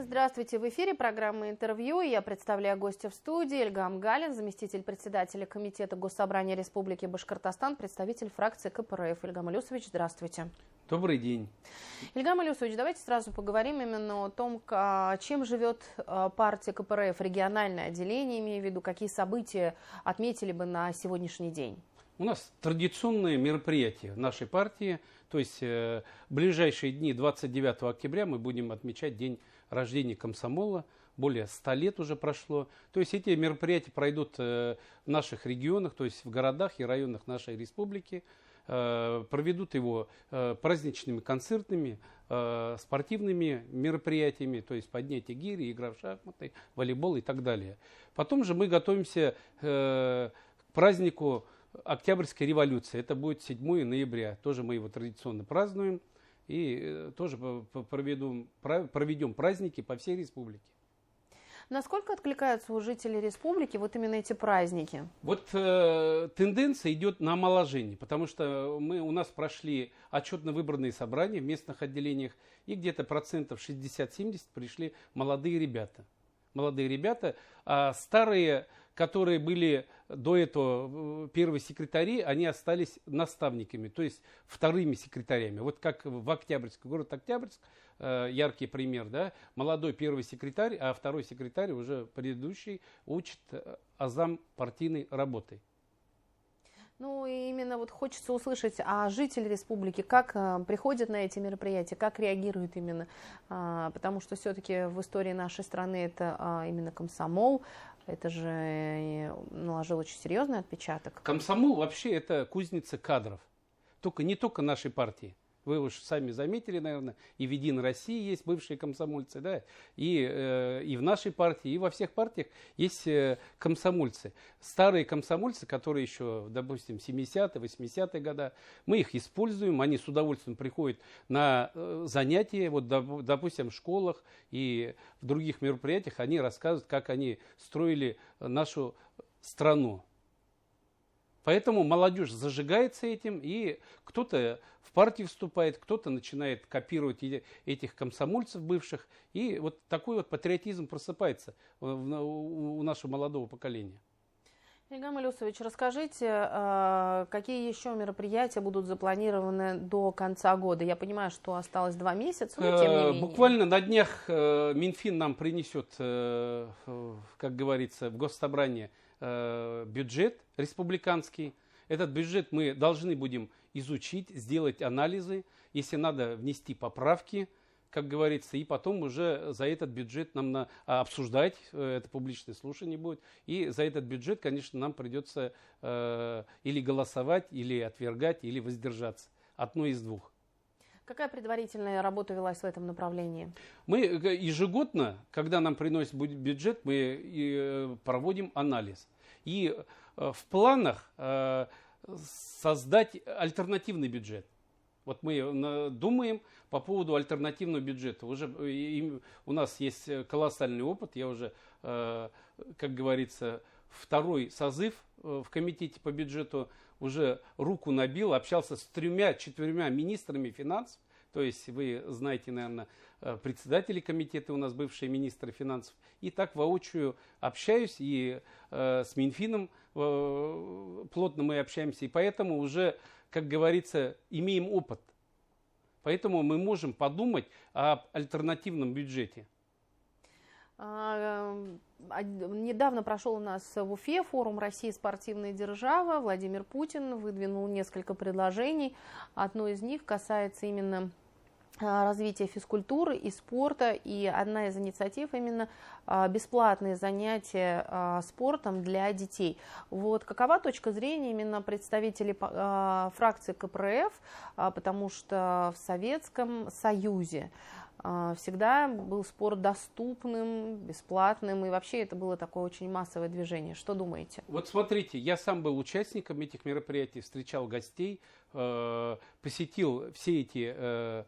Здравствуйте, в эфире программа «Интервью». Я представляю гостя в студии. Ильгам Галин, заместитель председателя Комитета Госсобрания Республики Башкортостан, представитель фракции КПРФ. Ильгам Илюсович, здравствуйте. Добрый день. Ильгам Илюсович, давайте сразу поговорим именно о том, чем живет партия КПРФ, региональное отделение, имею в виду, какие события отметили бы на сегодняшний день. У нас традиционные мероприятия в нашей партии, то есть в ближайшие дни 29 октября мы будем отмечать день рождения комсомола, более 100 лет уже прошло. То есть эти мероприятия пройдут в наших регионах, то есть в городах и районах нашей республики, проведут его праздничными концертными, спортивными мероприятиями, то есть поднятие гири, игра в шахматы, волейбол и так далее. Потом же мы готовимся к празднику Октябрьской революции. Это будет 7 ноября. Тоже мы его традиционно празднуем. И тоже проведем праздники по всей республике. Насколько откликаются у жителей республики вот именно эти праздники? Вот тенденция идет на омоложение, потому что у нас прошли отчетно-выборные собрания в местных отделениях, и где-то процентов 60-70 пришли молодые ребята. А старые, которые были до этого первые секретари, они остались наставниками, то есть вторыми секретарями. Вот как в Октябрьск, город Октябрьск, яркий пример, да, молодой первый секретарь, а второй секретарь уже предыдущий учит азам партийной работы. Ну и именно вот хочется услышать, а жители республики как приходят на эти мероприятия, как реагируют именно, потому что все-таки в истории нашей страны это именно комсомол, это же наложил очень серьезный отпечаток. Комсомол вообще это кузница кадров, не только нашей партии. Вы уж сами заметили, наверное, и в «Единой России» есть бывшие комсомольцы, да, и в нашей партии, и во всех партиях есть комсомольцы. Старые комсомольцы, которые еще, допустим, 70-е, 80-е годы, мы их используем, они с удовольствием приходят на занятия, вот, допустим, в школах и в других мероприятиях, они рассказывают, как они строили нашу страну. Поэтому молодежь зажигается этим, и кто-то в партию вступает, кто-то начинает копировать этих комсомольцев бывших, и вот такой вот патриотизм просыпается у нашего молодого поколения. Ильгам Илюсович, расскажите, какие еще мероприятия будут запланированы до конца года? Я понимаю, что осталось 2 месяца, но тем не менее. Буквально на днях Минфин нам принесет, как говорится, в Госсобрание бюджет республиканский. Этот бюджет мы должны будем изучить, сделать анализы, если надо внести поправки, как говорится, и потом уже за этот бюджет нам обсуждать, это публичное слушание будет, и за этот бюджет, конечно, нам придется или голосовать, или отвергать, или воздержаться. Одно из двух. Какая предварительная работа велась в этом направлении? Мы ежегодно, когда нам приносят бюджет, мы проводим анализ. И в планах создать альтернативный бюджет. Вот мы думаем по поводу альтернативного бюджета. Уже у нас есть колоссальный опыт. Я уже, как говорится, второй созыв в комитете по бюджету уже руку набил, общался с 3-4 министрами финансов. То есть вы знаете, наверное, председатели комитета у нас бывшие министры финансов. И так воочию общаюсь, и с Минфином плотно мы общаемся. И поэтому уже, как говорится, имеем опыт. Поэтому мы можем подумать об альтернативном бюджете. Недавно прошел у нас в Уфе форум «Россия. Спортивная держава». Владимир Путин выдвинул несколько предложений. Одно из них касается именно развития физкультуры и спорта. И одна из инициатив именно бесплатные занятия спортом для детей. Вот какова точка зрения именно представителей фракции КПРФ, потому что в Советском Союзе всегда был спорт доступным, бесплатным, и вообще это было такое очень массовое движение. Что думаете? Вот смотрите, я сам был участником этих мероприятий, встречал гостей, посетил все эти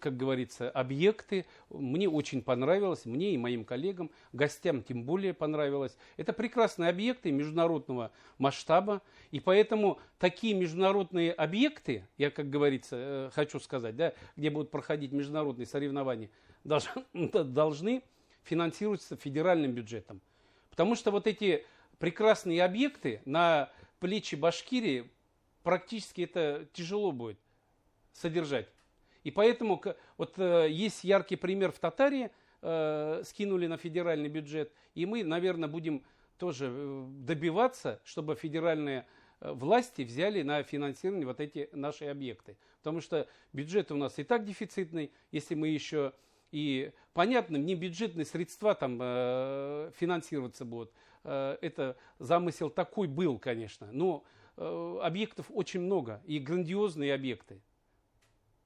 как говорится, объекты. Мне очень понравилось, мне и моим коллегам, гостям тем более понравилось. Это прекрасные объекты международного масштаба, и поэтому такие международные объекты, я, как говорится, хочу сказать, да, где будут проходить международные соревнования, должны финансироваться федеральным бюджетом. Потому что вот эти прекрасные объекты на плечи Башкирии практически это тяжело будет содержать. И поэтому вот есть яркий пример в Татарии, скинули на федеральный бюджет, и мы, наверное, будем тоже добиваться, чтобы федеральные власти взяли на финансирование вот эти наши объекты. Потому что бюджет у нас и так дефицитный, если мы еще и, понятно, не бюджетные средства там финансироваться будут. Это замысел такой был, конечно, но объектов очень много, и грандиозные объекты.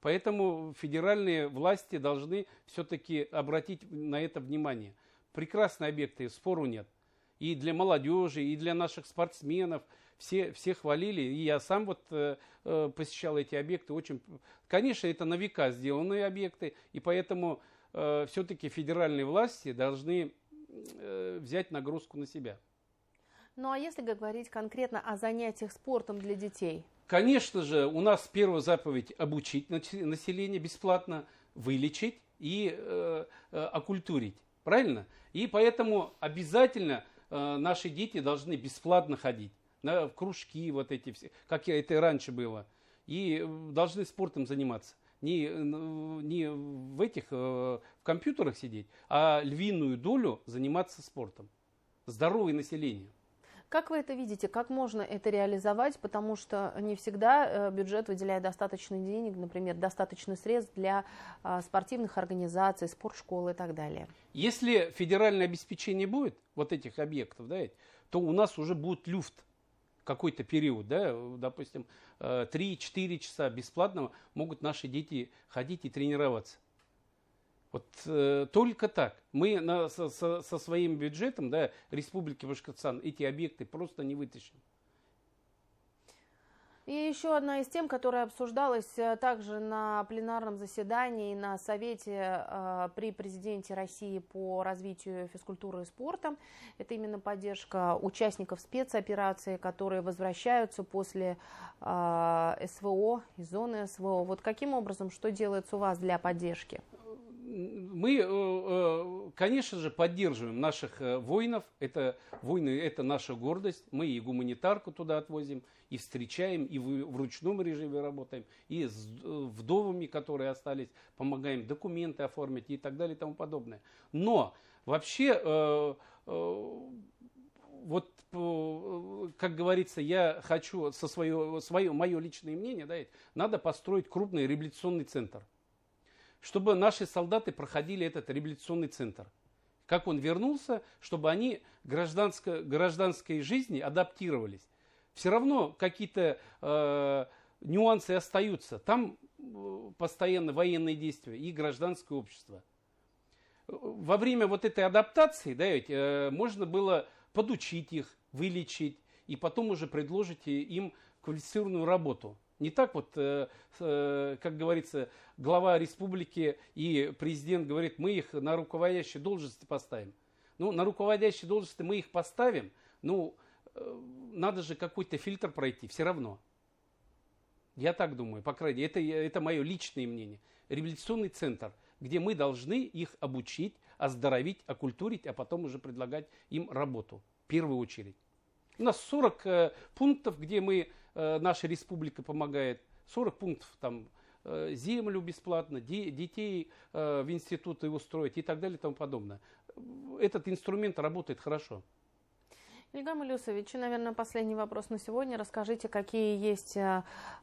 Поэтому федеральные власти должны все-таки обратить на это внимание. Прекрасные объекты, спору нет. И для молодежи, и для наших спортсменов. Все хвалили. И я сам вот посещал эти объекты. Очень, конечно, это на века сделанные объекты. И поэтому все-таки федеральные власти должны взять нагрузку на себя. Ну а если говорить конкретно о занятиях спортом для детей? Конечно же, у нас первая заповедь – обучить население бесплатно, вылечить и окультурить. Правильно? И поэтому обязательно наши дети должны бесплатно ходить в кружки, вот эти все, как это и раньше было, и должны спортом заниматься. Не в этих в компьютерах сидеть, а львиную долю заниматься спортом. Здоровое население. Как вы это видите? Как можно это реализовать? Потому что не всегда бюджет выделяет достаточно денег, например, достаточно средств для спортивных организаций, спортшкол и так далее. Если федеральное обеспечение будет вот этих объектов, да, то у нас уже будет люфт какой-то период, да, допустим, 3-4 часа бесплатно могут наши дети ходить и тренироваться. Вот только так. Мы со своим бюджетом, да, Республики Башкортостан эти объекты просто не вытащим. И еще одна из тем, которая обсуждалась также на пленарном заседании, на совете при президенте России по развитию физкультуры и спорта, это именно поддержка участников спецоперации, которые возвращаются после СВО, из зоны СВО. Вот каким образом, что делается у вас для поддержки? Мы, конечно же, поддерживаем наших воинов. Это воины, это наша гордость. Мы и гуманитарку туда отвозим, и встречаем, и в ручном режиме работаем, и с вдовами, которые остались, помогаем документы оформить и так далее и тому подобное. Но вообще, вот, как говорится, я хочу мое личное мнение, да, надо построить крупный реабилитационный центр, чтобы наши солдаты проходили этот реабилитационный центр. Как он вернулся, чтобы они к гражданской жизни адаптировались. Все равно какие-то нюансы остаются. Там постоянно военные действия и гражданское общество. Во время вот этой адаптации, да, ведь, можно было подучить их, вылечить, и потом уже предложить им квалифицированную работу. Не так вот, как говорится, глава республики и президент говорит, мы их на руководящие должности поставим. Ну, на руководящие должности мы их поставим, ну, надо же какой-то фильтр пройти, все равно. Я так думаю, по крайней мере, это мое личное мнение. Реабилитационный центр, где мы должны их обучить, оздоровить, окультурить, а потом уже предлагать им работу, в первую очередь. У нас 40 пунктов, где наша республика помогает, 40 пунктов, там, землю бесплатно, детей в институты устроить и так далее и тому подобное. Этот инструмент работает хорошо. Ильгам Илюсович, наверное, последний вопрос на сегодня. Расскажите, какие есть,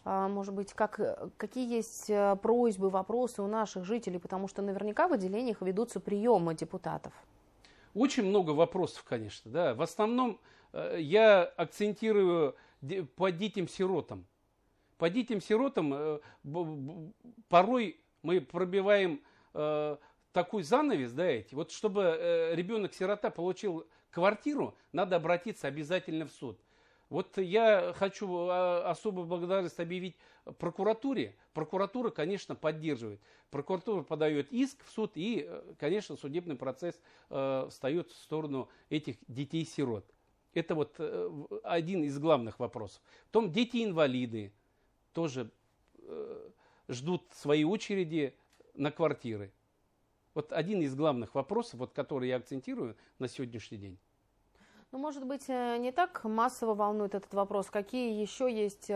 может быть, какие есть просьбы, вопросы у наших жителей, потому что наверняка в отделениях ведутся приемы депутатов. Очень много вопросов, конечно. Да. В основном я акцентирую по детям-сиротам. По детям-сиротам порой мы пробиваем такой занавес, да, вот чтобы ребенок-сирота получил квартиру, надо обратиться обязательно в суд. Вот я хочу особую благодарность объявить прокуратуре. Прокуратура, конечно, поддерживает. Прокуратура подает иск в суд, и, конечно, судебный процесс встает в сторону этих детей-сирот. Это вот один из главных вопросов. Потом дети-инвалиды тоже ждут своей очереди на квартиры. Вот один из главных вопросов, вот, который я акцентирую на сегодняшний день. Ну, может быть, не так массово волнует этот вопрос. Какие еще есть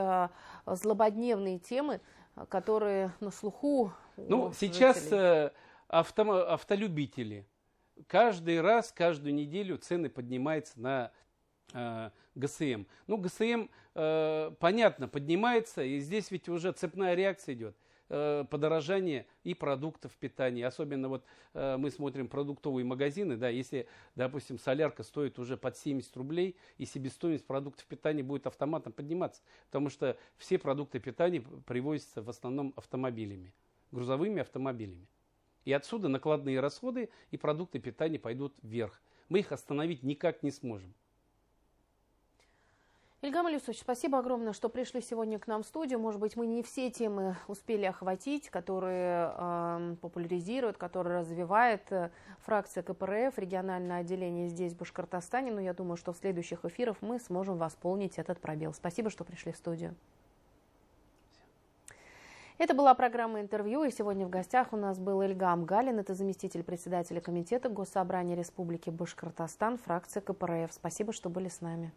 злободневные темы, которые на слуху у сейчас жителей? автолюбители. Каждый раз, каждую неделю цены поднимаются на ГСМ. Ну, ГСМ, понятно, поднимается, и здесь ведь уже цепная реакция идет. Подорожание и продуктов питания. Особенно вот мы смотрим продуктовые магазины, да, если, допустим, солярка стоит уже под 70 рублей, и себестоимость продуктов питания будет автоматом подниматься, потому что все продукты питания привозятся в основном автомобилями, грузовыми автомобилями. И отсюда накладные расходы и продукты питания пойдут вверх. Мы их остановить никак не сможем. Ильгам Илюсович, спасибо огромное, что пришли сегодня к нам в студию. Может быть, мы не все темы успели охватить, которые популяризирует, которые развивает фракция КПРФ, региональное отделение здесь, в Башкортостане. Но я думаю, что в следующих эфирах мы сможем восполнить этот пробел. Спасибо, что пришли в студию. Это была программа «Интервью», и сегодня в гостях у нас был Ильгам Галин, это заместитель председателя Комитета Госсобрания Республики Башкортостан, фракция КПРФ. Спасибо, что были с нами.